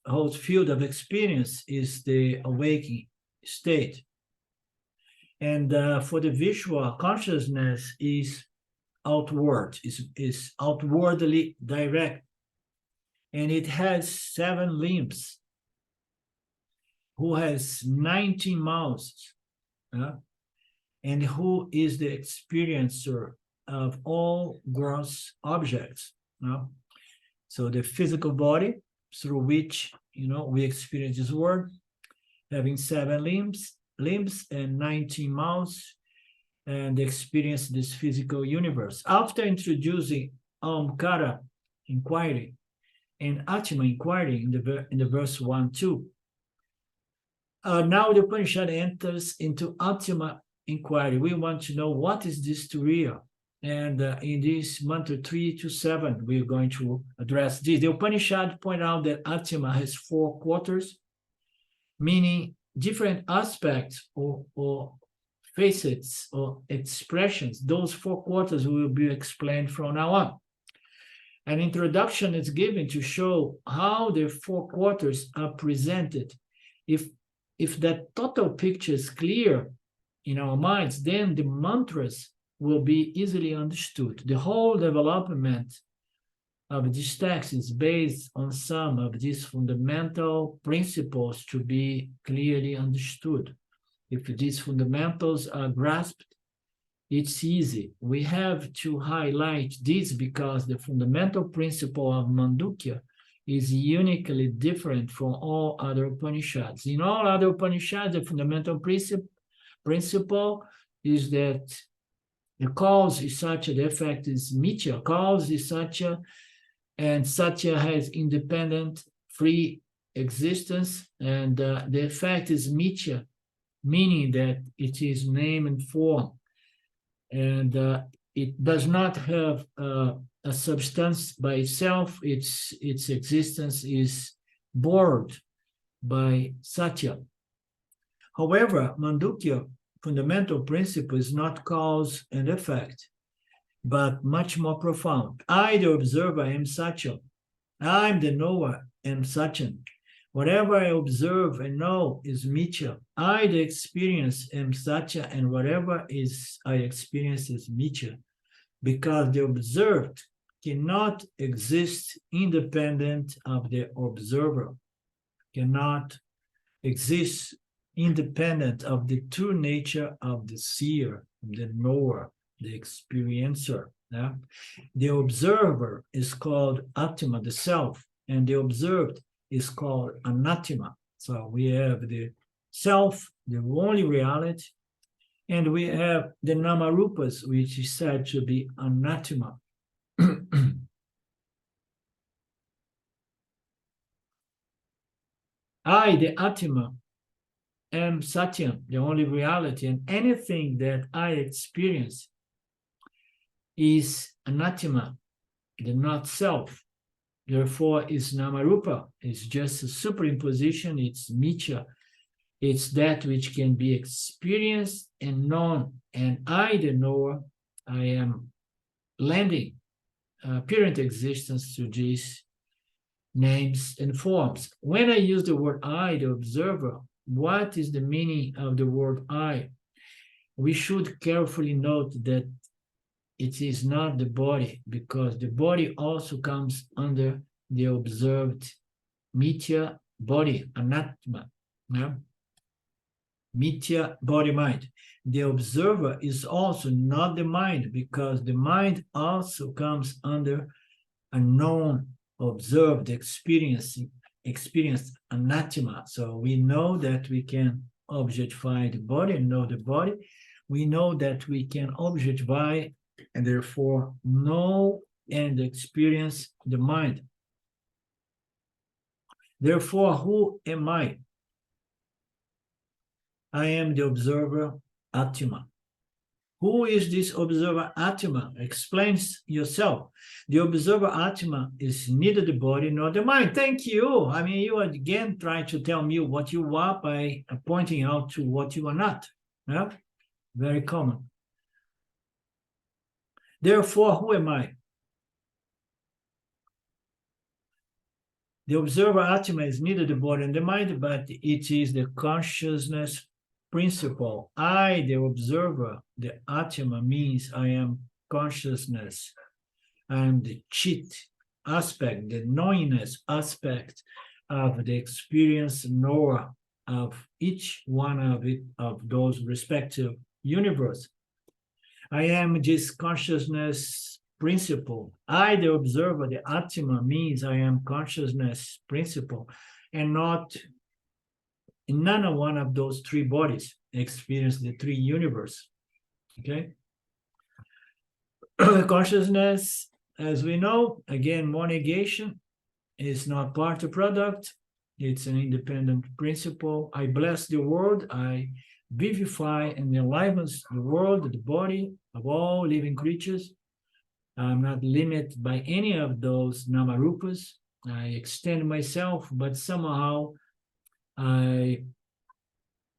S1: whose field of experience is the awakening state. And for the Vishwa, consciousness is outward, is outwardly direct. And it has 7 limbs, who has 19 mouths, and who is the experiencer of all gross objects. So the physical body through which we experience this world, having 7 limbs and 19 mouths, and experience this physical universe. After introducing Omkara inquiry and Atma inquiry in the verse 1-2, now the Upanishad enters into Atma inquiry. We want to know what is this Turiya. And in this mantra 3-7, we're going to address this. The Upanishad point out that Atma has 4 quarters, meaning different aspects or facets or expressions. Those 4 quarters will be explained from now on. An introduction is given to show how the 4 quarters are presented. If that total picture is clear in our minds, then the mantras will be easily understood. The whole development of this text is based on some of these fundamental principles to be clearly understood. If these fundamentals are grasped, it's easy. We have to highlight this because the fundamental principle of Mandukya is uniquely different from all other Upanishads. In all other Upanishads, the fundamental principle is that the cause is Satya, the effect is Mithya. Cause is Satya, and Satya has independent, free existence, and the effect is Mithya, meaning that it is name and form, and it does not have a substance by itself. Its existence is borrowed by Satya. However, Mandukya fundamental principle is not cause and effect, but much more profound. I, the observer, am Satya. I'm the knower, am Satya. Whatever I observe and know is Mithya. I, the experience, am Satya, and whatever I experience is Mithya. Because the observed cannot exist independent of the observer, cannot exist independent of the true nature of the seer, the knower, the experiencer. Yeah? The observer is called Atma, the self, and the observed is called Anatima. So we have the self, the only reality, and we have the Namarupas, which is said to be Anatima. I, the Atma, am Satyam, the only reality, and anything that I experience is Anatima, the not self. Therefore, it's Namarupa. It's just a superimposition. It's Mithya. It's that which can be experienced and known. And I, the knower, I am lending apparent existence to these names and forms. When I use the word I, the observer, what is the meaning of the word I? We should carefully note that it is not the body, because the body also comes under the observed Mithya body, Anatma. Yeah? Mithya body mind. The observer is also not the mind, because the mind also comes under a known, observed, experienced anathema. So we know that we can objectify the body and know the body. We know that we can objectify and therefore know and experience the mind. Therefore, who am I? I am the observer Atma. Who is this observer Atma? Explains yourself. The observer Atma is neither the body nor the mind. Thank you. I mean, you are again trying to tell me what you are by pointing out to what you are not. Yeah? Very common. Therefore, who am I? The observer Atma is neither the body and the mind, but it is the consciousness principle. I, the observer, the Atma means I am consciousness. I am the Chit aspect, the knowingness aspect of the experience knower of each one of those respective universe. I am this consciousness principle. I, the observer, the Atma means I am consciousness principle, and not in none one of those three bodies experience the three universe. Okay. Consciousness, as we know, again, more negation is not part of product. It's an independent principle. I bless the world. I vivify and enlivens the world, the body of all living creatures. I'm not limited by any of those namarupas. I extend myself, but somehow I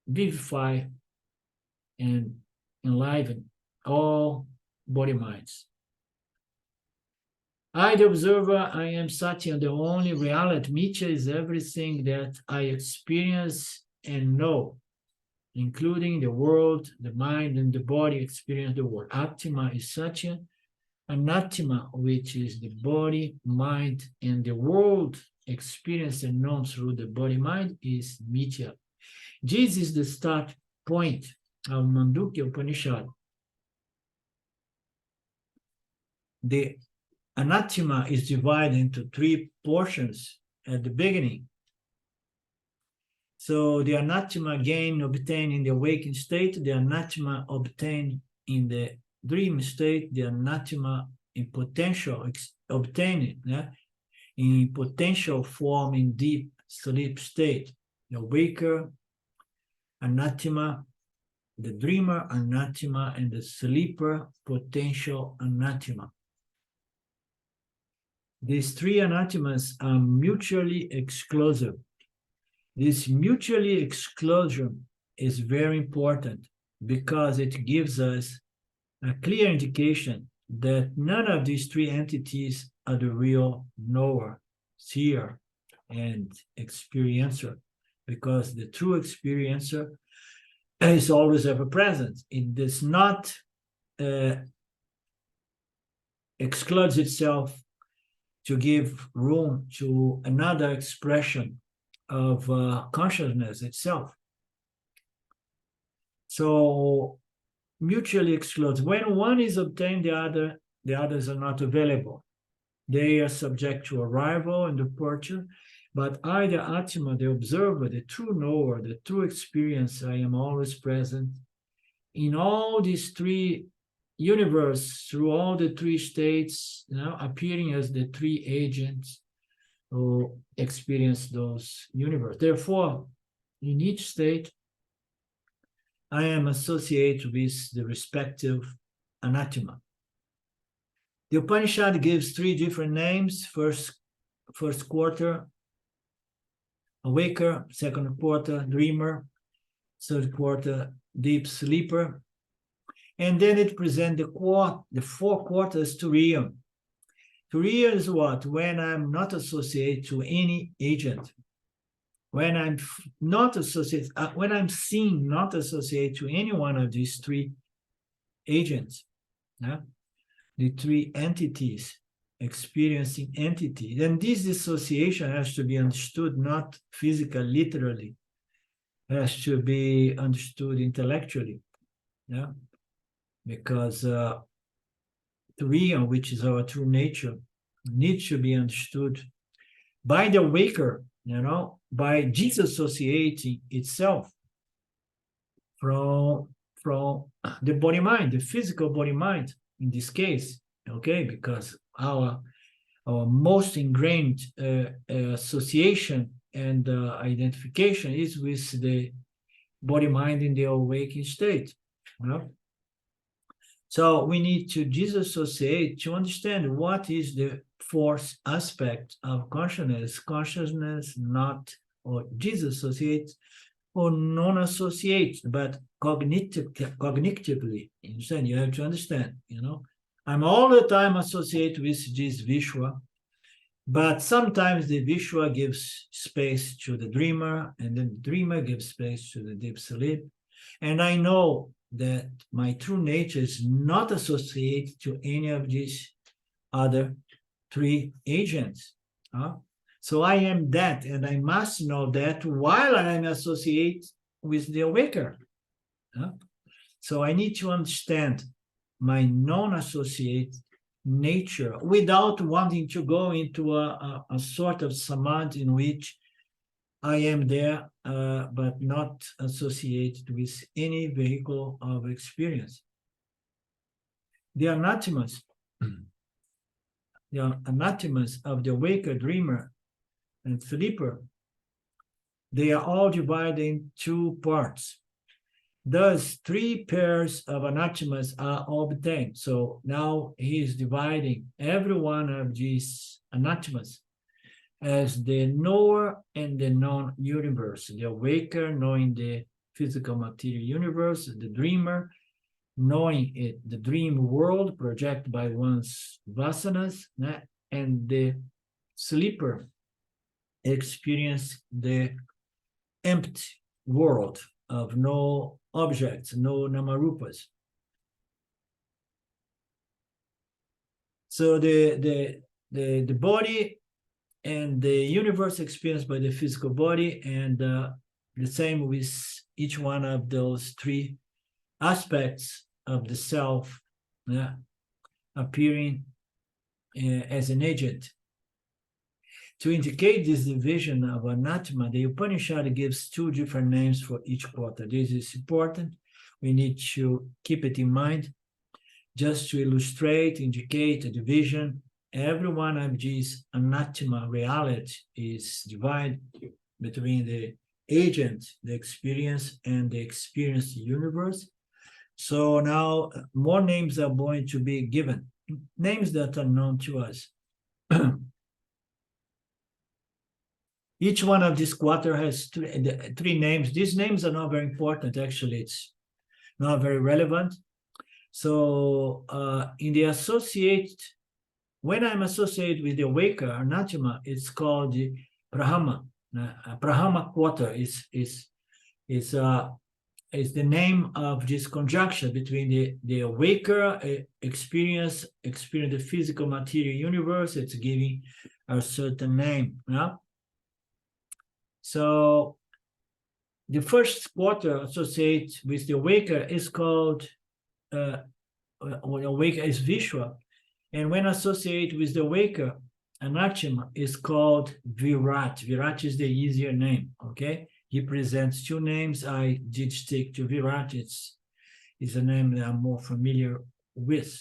S1: vivify and enliven all body minds. I, the observer, I am Satya, the only reality. Mithya is everything that I experience and know, including the world, the mind, and the body experience the world. Atma is Satya. Anatima, which is the body, mind, and the world experienced and known through the body-mind, is Mithya. This is the start point of Mandukya Upanishad. The anatima is divided into three portions at the beginning. So the anatima again obtained in the awakened state, the anatima obtained in the dream state, the anatima in potential obtained in potential form in deep sleep state. The waker anatima, the dreamer anatima, and the sleeper potential anatima. These three anatimas are mutually exclusive. This mutually exclusion is very important because it gives us a clear indication that none of these three entities are the real knower, seer, and experiencer, because the true experiencer is always ever present. It does not excludes itself to give room to another expression of consciousness itself. So mutually excludes. When one is obtained, the others are not available. They are subject to arrival and departure, but I, the Atma, the observer, the true knower, the true experience, I am always present in all these three universe, through all the three states, appearing as the three agents who experience those universe. Therefore, in each state, I am associated with the respective anathema. The Upanishad gives three different names. First quarter, awaker. Second quarter, dreamer. Third quarter, deep sleeper. And then it presents the 4 quarters Turiya. Turiya is what? When I'm not associated to any agent. When I'm not associated, when I'm seen not associated to any one of these three agents. Yeah? The three entities, experiencing entities. And this dissociation has to be understood not physically, literally. It has to be understood intellectually. Yeah? Because Turiya, which is our true nature, needs to be understood by the waker, by disassociating itself from the body-mind, the physical body-mind in this case, okay? Because our most ingrained association and identification is with the body-mind in the awakened state. So we need to disassociate to understand what is the fourth aspect of consciousness. Consciousness not or disassociate or non-associate, but cognitively. You have to understand, I'm all the time associated with this Vishwa, but sometimes the Vishwa gives space to the dreamer, and then the dreamer gives space to the deep sleep. And I know that my true nature is not associated to any of these other three agents. So I am that, and I must know that while I am associated with the awaker. So I need to understand my non-associate nature without wanting to go into a sort of samadhi in which I am there, but not associated with any vehicle of experience. The anathemas of the awaker, dreamer, and sleeper, they are all divided in 2 parts. Thus, 3 pairs of anathemas are obtained. So now he is dividing every one of these anathemas as the knower and the non-universe. The awaker knowing the physical material universe, the dreamer knowing it, the dream world projected by one's vasanas, and the sleeper experience the empty world of no objects, no namarupas. So the body and the universe experienced by the physical body, and the same with each one of those 3 aspects of the self appearing as an agent. To indicate this division of anathema, the Upanishad gives 2 different names for each quarter. This is important. We need to keep it in mind just to illustrate, indicate a division. Every one of these anathema reality is divided between the agent, the experience, and the experienced universe. So now more names are going to be given, names that are known to us. Each one of this quarter has 3 names. These names are not very important, actually. It's not very relevant. So in the associate, when I'm associated with the awaker, anathema, it's called the Brahma. Brahma quarter is is the name of this conjunction between the awaker experience the physical material universe. It's giving a certain name. Yeah? So the first quarter associated with the awaker is called awaker is Vishwa, and when associated with the awaker, Anatima is called Virat. Virat is the easier name. Okay, he presents two names. I did stick to Virat. It's a name that I'm more familiar with.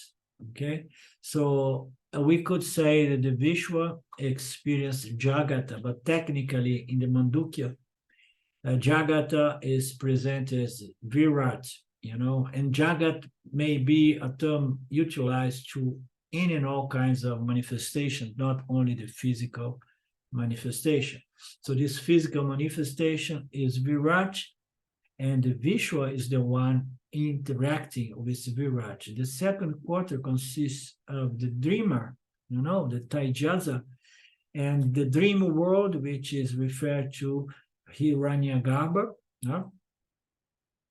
S1: Okay, so we could say that the Vishwa experienced Jagata, but technically in the Mandukya, Jagata is presented as Virat, you know, and Jagat may be a term utilized to in and all kinds of manifestations, not only the physical manifestation. So this physical manifestation is Virat, and the Vishwa is the one interacting with Virat. The second quarter consists of the dreamer, you know, the Taijasa, and the dream world, which is referred to Hiranyagarbha,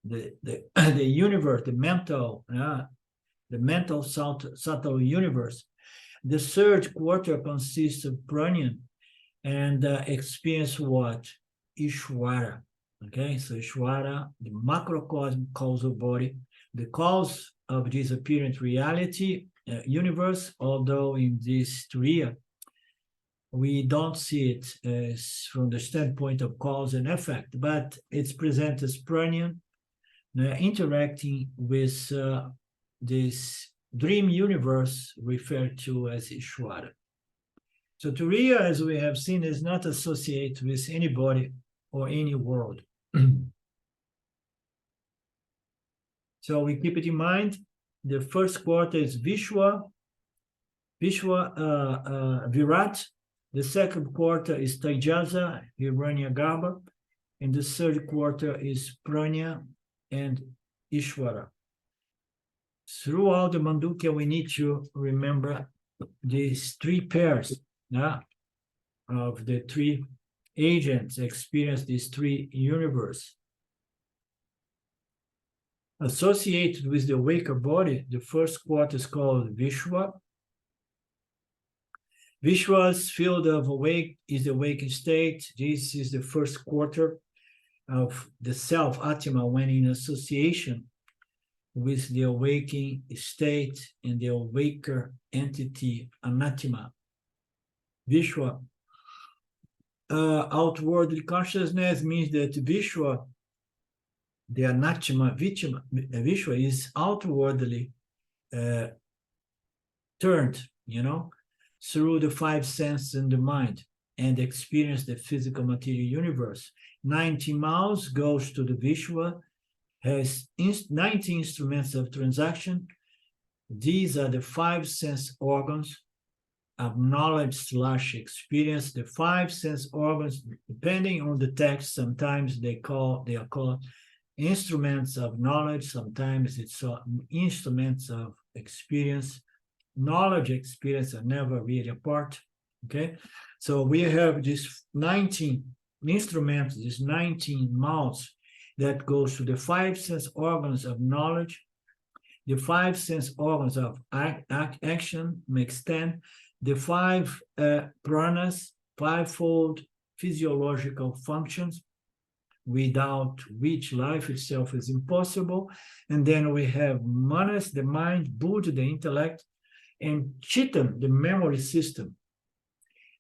S1: the universe, the mental subtle universe. The third quarter consists of Pranyan and experience what? Ishvara. Okay, so Ishvara, the macrocosm causal body, the cause of this apparent reality, universe, although in this Turiya, we don't see it as from the standpoint of cause and effect, but it's presented as Pranyan, interacting with this dream universe referred to as Ishvara. So Turiya, as we have seen, is not associated with anybody or any world. So we keep it in mind. The first quarter is Virat. The second quarter is Taijasa, Hiranyagarbha, and the third quarter is Pranya and Ishvara. Throughout the Mandukya, we need to remember these three pairs of the three agents experience these three universes. Associated with the awaker body, the first quarter is called Vishwa. Vishwa's field of awake is the awakened state. This is the first quarter of the self, Atma, when in association with the awakening state and the awaker entity, Anatima. Vishwa. Outwardly consciousness means that Vishwa, the Anatima, Vishwa is outwardly turned, you know, through the five senses and the mind, and experience the physical material universe. 90 miles goes to the Vishwa, has 90 instruments of transaction. These are the five sense organs of knowledge/experience. The five sense organs, depending on the text, sometimes they are called instruments of knowledge, sometimes it's instruments of experience. Knowledge, experience are never really apart. Okay, so we have these 19 instruments, these 19 mouths that goes to the five sense organs of knowledge, the five sense organs of action makes 10, the five pranas, fivefold physiological functions, without which life itself is impossible. And then we have manas, the mind, buddha, the intellect, and chitam, the memory system.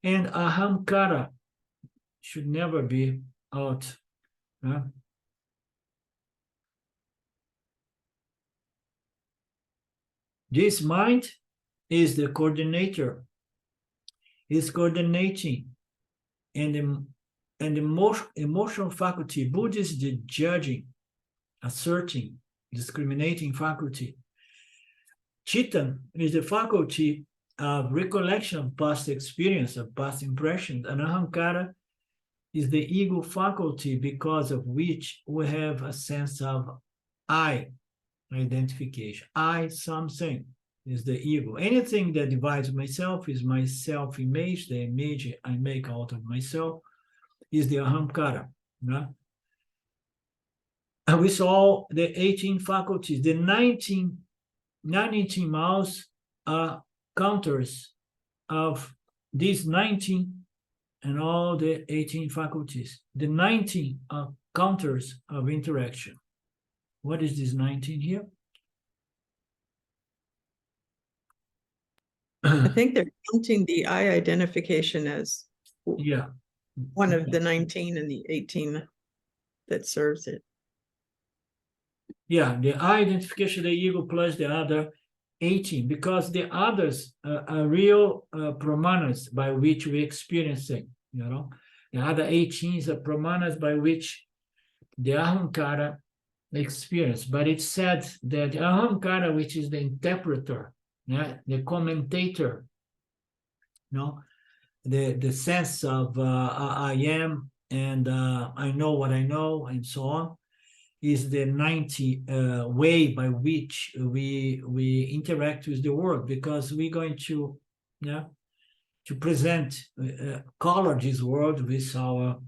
S1: And ahamkara should never be out. This mind is the coordinator, is coordinating, and the emotional faculty. Buddha is the judging, asserting, discriminating faculty. Chitam is the faculty of recollection of past experience, of past impressions, and ahamkara is the ego faculty because of which we have a sense of I, identification. I, something, is the ego. Anything that divides myself is my self-image, the image I make out of myself is the ahamkara. with all the 18 faculties. The 19 miles are counters of these 19 and all the 18 faculties. The 19 are counters of interaction. What is this 19 here?
S2: I think they're counting the eye identification as one of the 19 and the 18 that serves it.
S1: Yeah, the eye identification, the ego plus the other 18, because the others are real pramanas by which we experience it, you know. The other 18s are pramanas by which the ahankara experience. But it's said that the ahankara, which is the interpreter, the commentator, the sense of I am and I know what I know and so on, is the 90 way by which we interact with the world, because we're going to present color this world with our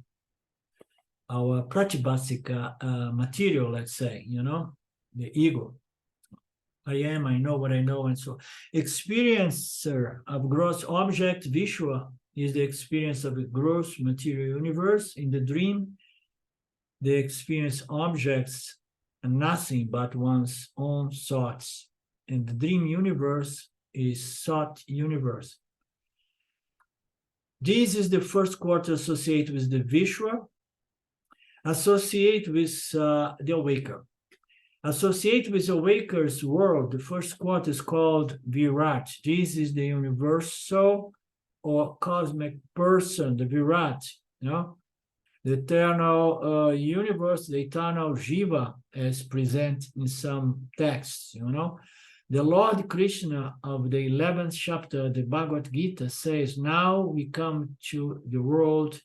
S1: pratibhasika material, let's say, the ego. I am, I know what I know, and so experiencer of gross object, Vishwa, is the experience of a gross material universe. In the dream, the experience objects and nothing but one's own thoughts. And the dream universe is thought universe. This is the first quarter associated with the Vishwa, associate with the awaker. Associate with awaker's world, the first quarter is called Virat. This is the universal or cosmic person, the Virat, the eternal universe, the eternal Jiva, as present in some texts, The Lord Krishna of the 11th chapter, the Bhagavad Gita, says, now we come to the world,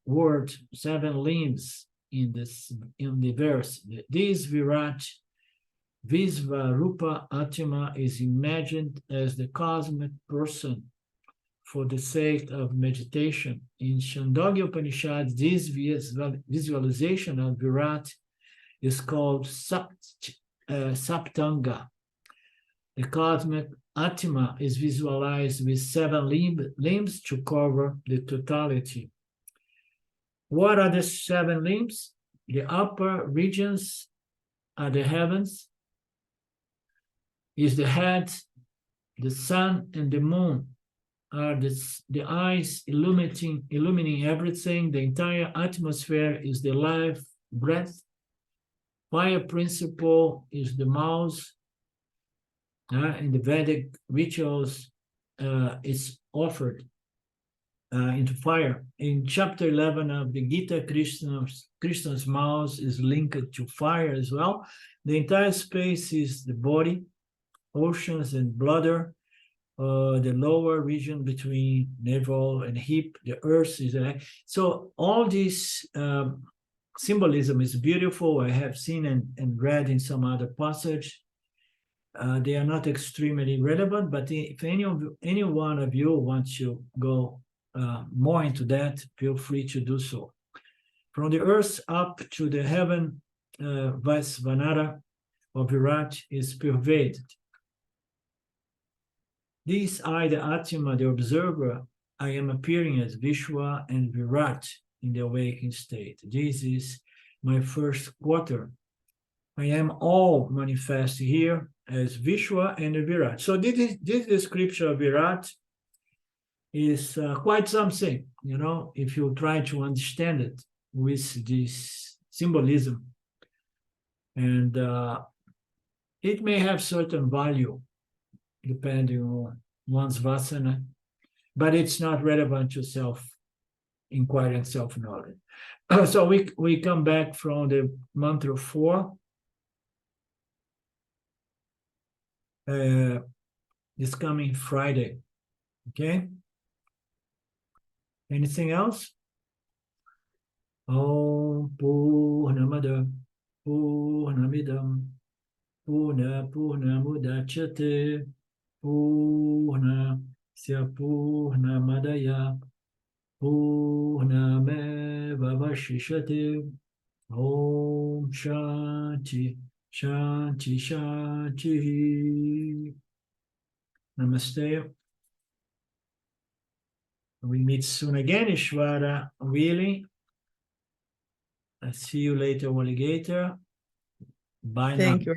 S1: word seven limbs in the verse. This Virat, Vaiśvārupa Atma, is imagined as the cosmic person for the sake of meditation. In Chandogya Upanishad, this visualization of Virat is called Saptanga. The cosmic Atma is visualized with seven limbs to cover the totality. What are the seven limbs? The upper regions are the heavens, is the head, the sun and the moon are the eyes illuminating everything. The entire atmosphere is the life breath. Fire principle is the mouth. In the Vedic rituals, it's offered into fire. In chapter 11 of the Gita, Krishna's mouth is linked to fire as well. The entire space is the body, oceans and bladder, the lower region between navel and hip, the earth is so all this symbolism is beautiful. I have seen and read in some other passage. They are not extremely relevant, but if any one of you wants to go more into that, feel free to do so. From the earth up to the heaven, Vaiśvānara or Virat is pervaded. These I, the Atma, the observer, I am appearing as Vishwa and Virat in the awakened state. This is my first quarter. I am all manifest here as Vishwa and Virat. So this description of Virat is quite something, if you try to understand it with this symbolism. And it may have certain value depending on one's vasana, but it's not relevant to self-inquiry and self-knowledge. So we come back from the mantra 4. This coming Friday, okay? Anything else? Om Purnamada Purnamidam Purnamudachyate Purnasya Purnamadaya Purnameva Shishati. Om Shanti, Shanti, Shanti. Namaste. We meet soon again, Ishvara, willing. I'll see you later, alligator. Bye now.
S2: Thank you.